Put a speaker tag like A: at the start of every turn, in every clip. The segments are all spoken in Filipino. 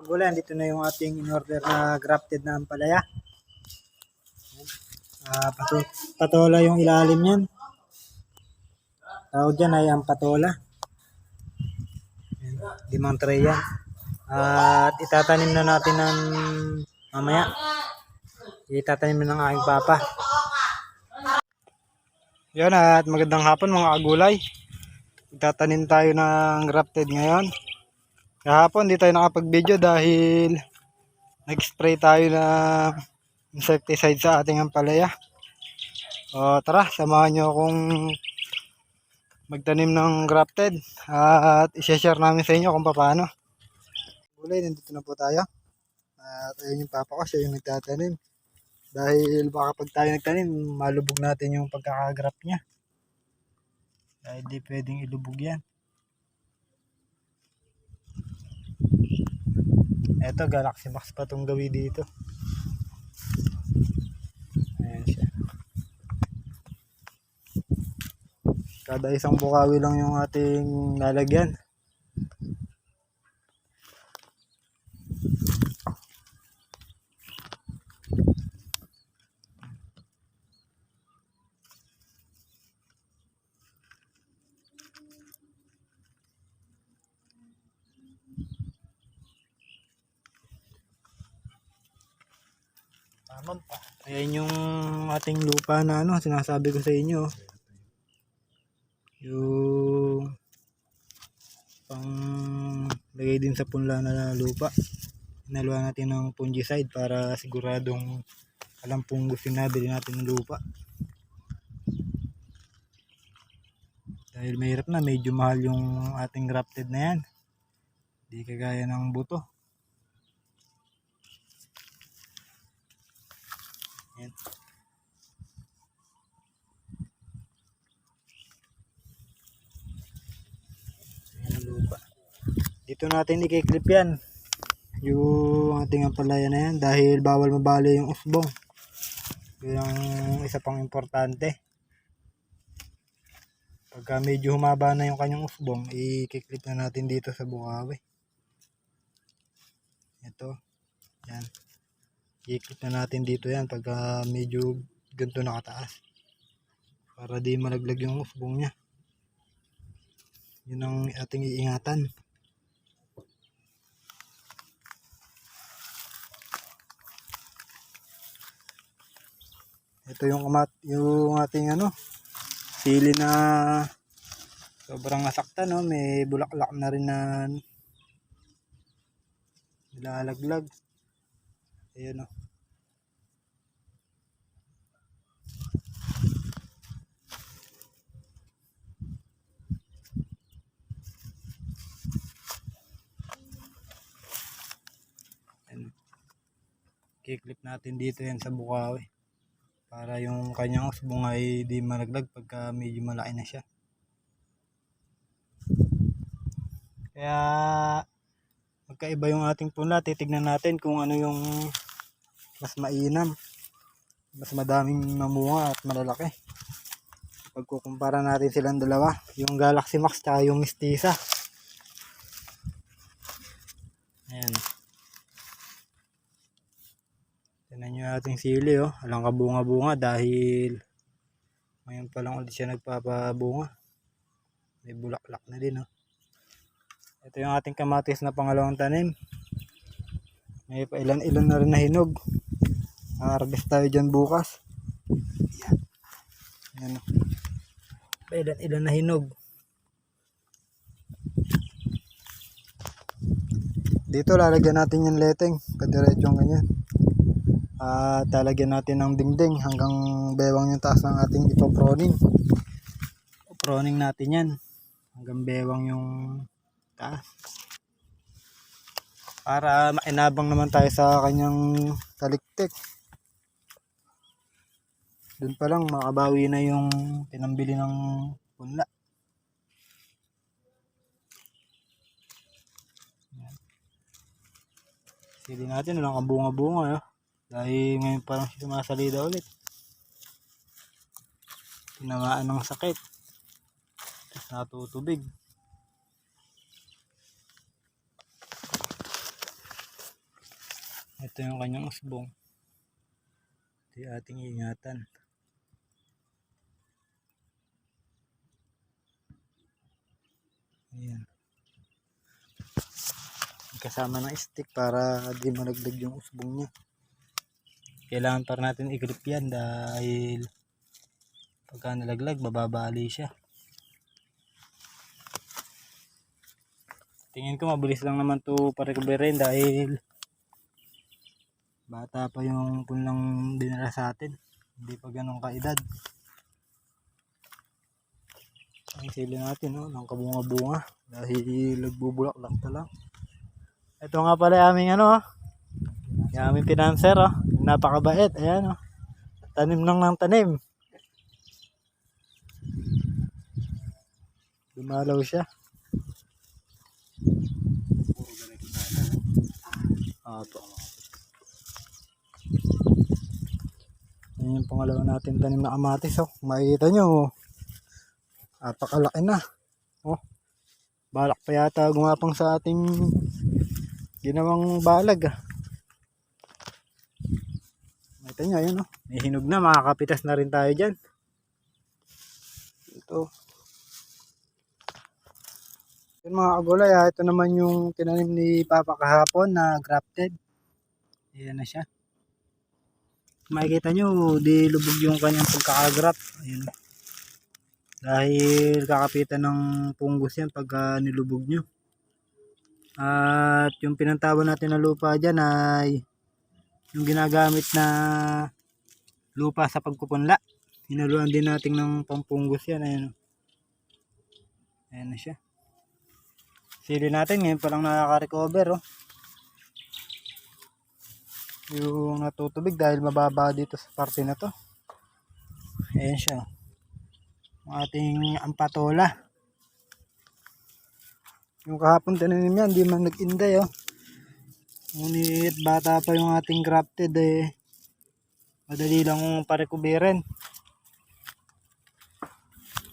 A: Gulen, dito na yung ating in-order na grafted na ampalaya. Patola yung ilalim yan. Tawag dyan ay ampatola. 5 tray yan. At itatanim na natin ng mamaya. Itatanim na ng aking papa. Yan, at magandang hapon mga agulay. Itatanim tayo ng grafted ngayon. Kahapon di tayo nakapag-video dahil nag-spray tayo ng insecticide sa ating ampalaya. O tara, samahan nyo akong magtanim ng grafted at i-share namin sa inyo kung paano. Gulay, nandito na po tayo. At ayun yung papa ko, siya yung nagtatanim. Dahil baka pag tayo nagtanim, malubog natin yung pagkakagraft niya. Dahil di pwedeng ilubog yan. Eto, Galaxy Max pa itong gawi dito. Ayan siya. Kada isang bukawi lang yung ating lalagyan. Tama pa. Ayan yung ating lupa na sinasabi ko sa inyo. Yung pang lagay din sa punla na lupa. Inaluan natin ng fungicide para siguradong alam pong gusto nabili natin ng lupa. Dahil mahirap na, medyo mahal yung ating grafted na yan. Hindi kagaya ng buto. Yan. Ayan lupa. Dito natin i-clip yan. Yung ating ampalaya na yan. Dahil bawal mabali yung usbong. Yun ang isa pang importante. Pagka medyo humaba na yung kanyang usbong, i-clip na natin dito sa bukawi. Ito. Yan. I-clip na natin dito yan pagka medyo ganito nakataas. Para di malaglag yung usbong niya. Yun ang ating iingatan. Ito yung ating sili na sobrang nasaktan, may bulaklak na rin na nilalaglag. Ayan i-clip natin dito yan sa bukawi para yung kanyang usbong ay di malaglag pagka medyo malaki na siya. Kaya magkaiba yung ating punla. Titignan natin kung ano yung mas mainam, mas madaming namunga at malalaki. Pagkukumpara natin silang dalawa, yung Galaxy Max at yung Mestiza. Ayan. Tignan nyo ating sili, alang kabunga-bunga dahil ngayon pa lang ulit siya nagpapabunga. May bulaklak na din. Ito yung ating kamatis na pangalawang tanim. May pa ilan-ilan na rin na hinog. Harvest tayo dyan bukas. Ayan. Pa ilan-ilan na hinog. Dito lalagyan natin yung leteng. Padiretsyong ganyan. Talagyan natin ng dingding hanggang bewang yung taas ng ating ipoproning. Proning natin yan. Hanggang bewang yung taas. Para mainabang naman tayo sa kanyang taliktik. Doon pa lang makabawi na yung pinambili ng punla. Sili natin walang kabunga-bunga. Dahil ngayon parang sumasalida ulit. Tinamaan ng sakit. natutubig. Ito yung kanyang usbong. Ito yung ating ingatan. Ayan. Kasama ng stick para di malaglag yung usbong niya. Kailangan pa natin i-grip yan dahil pagka nalaglag bababali siya. Tingin ko mabilis lang naman to pa-recoverin dahil bata pa yung punlang dinala sa atin. Hindi pa ganun kaedad. Ang sili natin, no, ng kabunga-bunga dahil nagbubulak-lak na lang. Ito nga pala aming ano, yung aming pinanser, oh. Napakabait. Ayan, oh. Tanim lang ng tanim. Dumalaw siya. Apo. Ayan yung pangalawa natin tanim na kamatis, oh. Makikita nyo, napakalaki na. Oh. Balak pa yata gumapang sa ating ginawang balag, ah. Makita nyo, ayun, oh. May hinog na, makakapitas na rin tayo dyan. Ito. Yung mga kagulay, ah, ito naman yung tinanim ni Papa kahapon na grafted. Ayan na siya. Makikita nyo, di lubog yung kanyang pagkakagraft. Ayan. Dahil kakapitan ng punggos yan pagka nilubog nyo. At yung pinantawan natin na lupa dyan ay yung ginagamit na lupa sa pagpupunla. Hinaluan din natin ng pampunggos yan. Ayan. Ayan na siya. Sili natin ngayon pa lang nakaka-recover, oh. Yung natutubig dahil mababa dito sa parte na to. Ayan siya. Ang ating ampatola. Yung kahapon tinanim yan, di man nag-inday, oh. Ngunit bata pa yung ating grafted, eh. Madali lang pa-recoverin.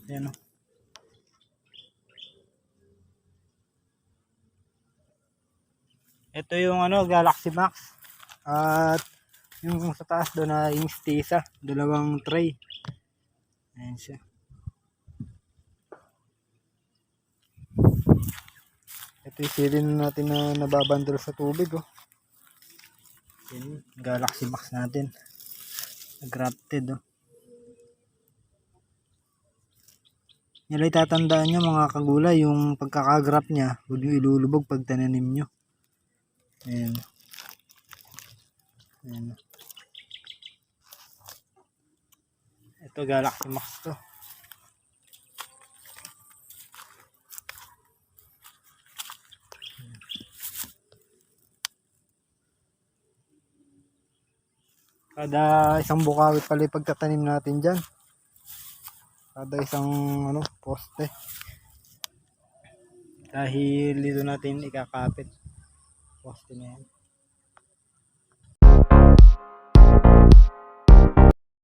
A: Ayan, oh. Ito yung ano, Galaxy Max. At yung sa taas doon na yung Stisa, dalawang tray. Ayan siya. Ito yung silin natin na nababandol sa tubig, oh. Ayan, Galaxy Max natin. Grafted, oh. Yan ay tatandaan nyo mga kagulay, yung pagkakagraft nya, huwag nyo ilulubog pag tananim nyo. Ayan. Ayan. Ito Galaxy Max to. Kada isang bukawit pala pagtatanim natin dyan. Kada isang ano, poste. Dahil dito natin ikakapit. Poste na yan.